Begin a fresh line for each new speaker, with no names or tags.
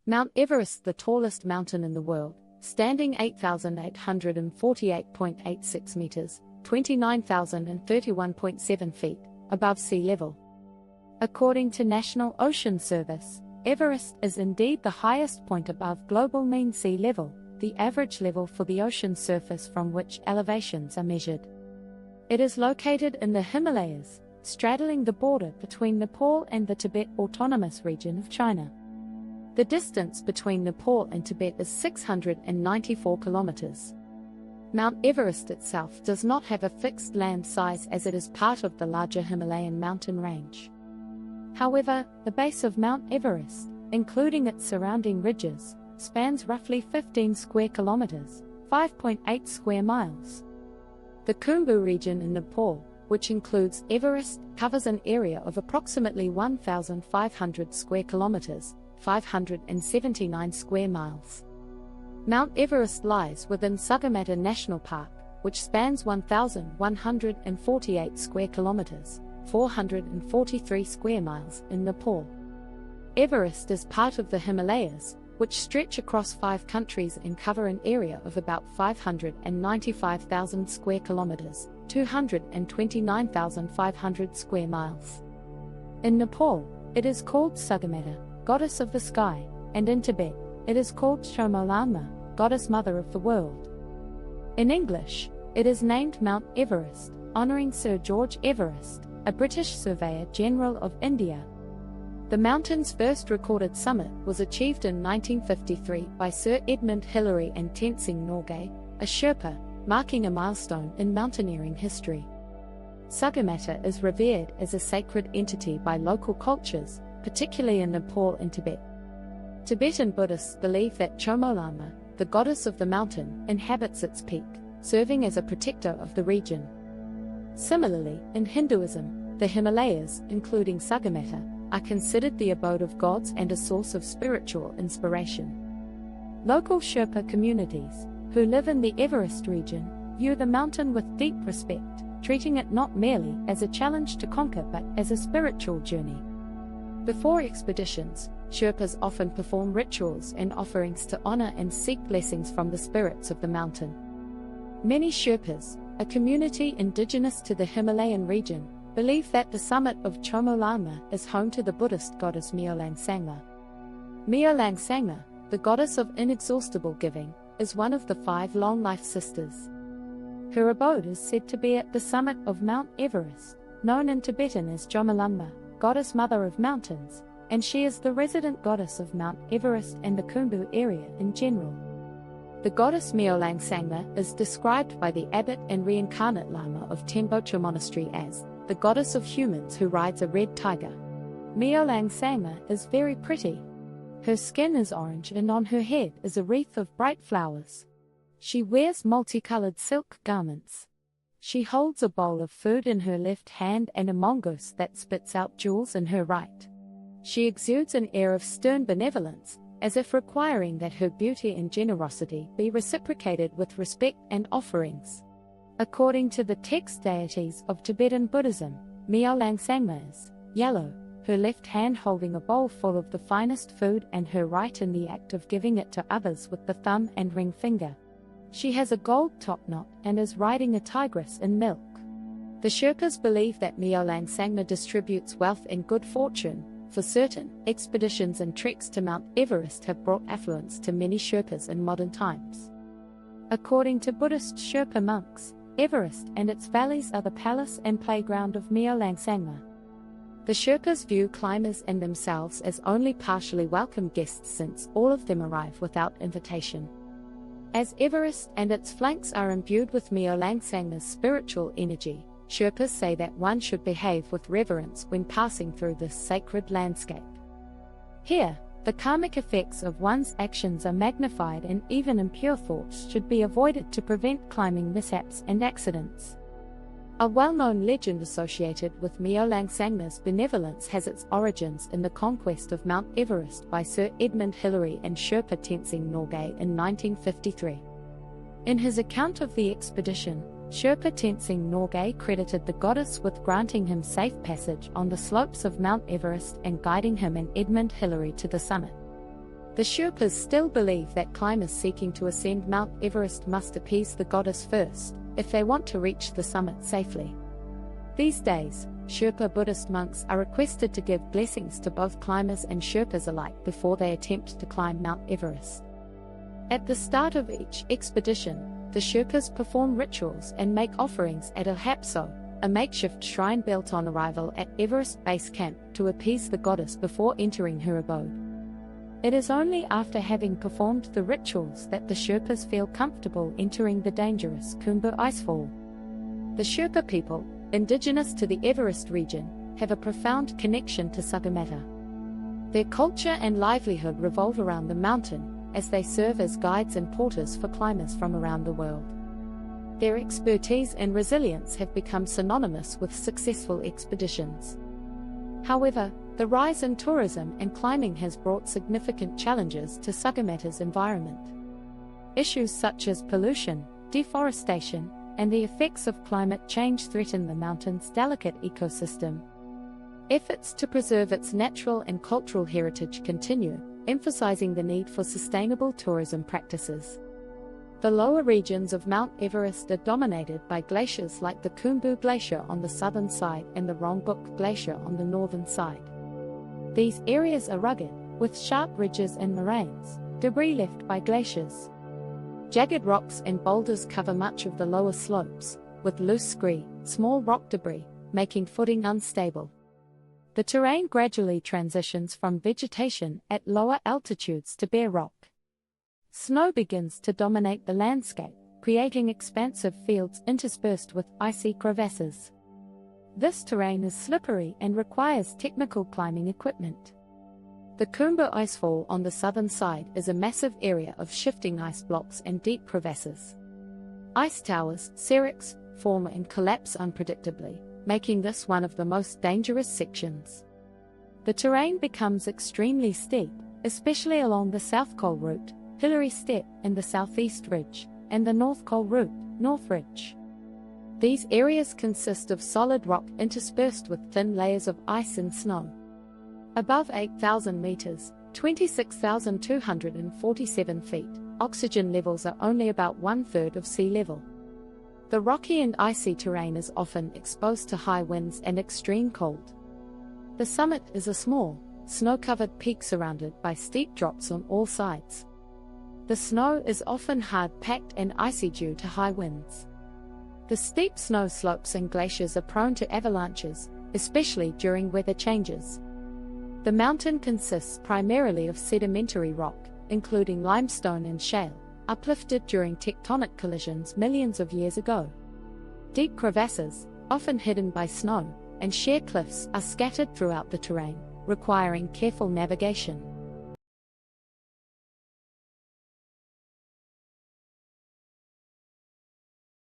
Mount Everest, the tallest mountain in the world, standing 8,848.86 meters, 29,031.7 feet, above sea level. According to National Ocean Service, Everest is indeed the highest point above global mean sea level, the average level for the ocean surface from which elevations are measured. It is located in the Himalayas, straddling the border between Nepal and the Tibet Autonomous Region of China. The distance between Nepal and Tibet is 694 kilometers. Mount Everest itself does not have a fixed land size as it is part of the larger Himalayan mountain range. However, the base of Mount Everest, including its surrounding ridges, spans roughly 15 square kilometers, 5.8 square miles. The Khumbu region in Nepal, which includes Everest, covers an area of approximately 1,500 square kilometers, 579 square miles. Mount Everest lies within Sagarmatha National Park, which spans 1,148 square kilometers, 443 square miles in Nepal. Everest is part of the Himalayas, which stretch across 5 countries and cover an area of about 595,000 square kilometers, 229,500 square miles. In Nepal, it is called Sagarmatha, goddess of the sky, and in Tibet, it is called Chomolungma, goddess mother of the world. In English, it is named Mount Everest, honoring Sir George Everest, a British Surveyor General of India. The mountain's first recorded summit was achieved in 1953 by Sir Edmund Hillary and Tenzing Norgay, a Sherpa, marking a milestone in mountaineering history. Sagarmatha is revered as a sacred entity by local cultures, particularly in Nepal and Tibet. Tibetan Buddhists believe that Chomolungma, the goddess of the mountain, inhabits its peak, serving as a protector of the region. Similarly, in Hinduism, the Himalayas, including Sagarmatha, are considered the abode of gods and a source of spiritual inspiration. Local Sherpa communities, who live in the Everest region, view the mountain with deep respect, treating it not merely as a challenge to conquer but as a spiritual journey. Before expeditions, Sherpas often perform rituals and offerings to honor and seek blessings from the spirits of the mountain. Many Sherpas, a community indigenous to the Himalayan region, believe that the summit of Chomolungma is home to the Buddhist goddess Myolang Sangma. Myolang Sangma, the goddess of inexhaustible giving, is one of the 5 long-life sisters. Her abode is said to be at the summit of Mount Everest, known in Tibetan as Chomolungma, goddess mother of mountains, and she is the resident goddess of Mount Everest and the Khumbu area in general. The goddess Myolang Sangma is described by the abbot and reincarnate Lama of Tembocha Monastery as the goddess of humans who rides a red tiger. Myolang Sangma is very pretty. Her skin is orange and on her head is a wreath of bright flowers. She wears multicolored silk garments. She holds a bowl of food in her left hand and a mongoose that spits out jewels in her right. She exudes an air of stern benevolence, as if requiring that her beauty and generosity be reciprocated with respect and offerings. According to the text deities of Tibetan Buddhism, Myolang Sangma is yellow, her left hand holding a bowl full of the finest food and her right in the act of giving it to others with the thumb and ring finger. She has a gold top knot and is riding a tigress in milk. The Sherpas believe that Myolang Sangma distributes wealth and good fortune. For certain, expeditions and treks to Mount Everest have brought affluence to many Sherpas in modern times. According to Buddhist Sherpa monks, Everest and its valleys are the palace and playground of Myolang Sangma. The Sherpas view climbers and themselves as only partially welcome guests since all of them arrive without invitation. As Everest and its flanks are imbued with Myolang Sangma's spiritual energy, Sherpas say that one should behave with reverence when passing through this sacred landscape. Here, the karmic effects of one's actions are magnified and even impure thoughts should be avoided to prevent climbing mishaps and accidents. A well-known legend associated with Myolang Sangma's benevolence has its origins in the conquest of Mount Everest by Sir Edmund Hillary and Sherpa Tenzing Norgay in 1953. In his account of the expedition, Sherpa Tenzing Norgay credited the goddess with granting him safe passage on the slopes of Mount Everest and guiding him and Edmund Hillary to the summit. The Sherpas still believe that climbers seeking to ascend Mount Everest must appease the goddess first, if they want to reach the summit safely. These days, Sherpa Buddhist monks are requested to give blessings to both climbers and Sherpas alike before they attempt to climb Mount Everest. At the start of each expedition, the Sherpas perform rituals and make offerings at a hapso, a makeshift shrine built on arrival at Everest Base Camp, to appease the goddess before entering her abode. It is only after having performed the rituals that the Sherpas feel comfortable entering the dangerous Khumbu icefall. The Sherpa people, indigenous to the Everest region, have a profound connection to Sagarmatha. Their culture and livelihood revolve around the mountain, as they serve as guides and porters for climbers from around the world. Their expertise and resilience have become synonymous with successful expeditions. However, the rise in tourism and climbing has brought significant challenges to Sagarmatha's environment. Issues such as pollution, deforestation, and the effects of climate change threaten the mountain's delicate ecosystem. Efforts to preserve its natural and cultural heritage continue, emphasizing the need for sustainable tourism practices. The lower regions of Mount Everest are dominated by glaciers like the Khumbu Glacier on the southern side and the Rongbuk Glacier on the northern side. These areas are rugged, with sharp ridges and moraines, debris left by glaciers. Jagged rocks and boulders cover much of the lower slopes, with loose scree, small rock debris, making footing unstable. The terrain gradually transitions from vegetation at lower altitudes to bare rock. Snow begins to dominate the landscape, creating expansive fields interspersed with icy crevasses. This terrain is slippery and requires technical climbing equipment. The Khumbu icefall on the southern side is a massive area of shifting ice blocks and deep crevasses. Ice towers, seracs, form and collapse unpredictably, making this one of the most dangerous sections. The terrain becomes extremely steep, especially along the South Col route, Hillary Step and the Southeast Ridge, and the North Col route, North Ridge. These areas consist of solid rock interspersed with thin layers of ice and snow. Above 8,000 meters, 26,247 feet, oxygen levels are only about 1/3 of sea level. The rocky and icy terrain is often exposed to high winds and extreme cold. The summit is a small, snow-covered peak surrounded by steep drops on all sides. The snow is often hard-packed and icy due to high winds. The steep snow slopes and glaciers are prone to avalanches, especially during weather changes. The mountain consists primarily of sedimentary rock, including limestone and shale, uplifted during tectonic collisions millions of years ago. Deep crevasses, often hidden by snow, and sheer cliffs are scattered throughout the terrain, requiring careful navigation.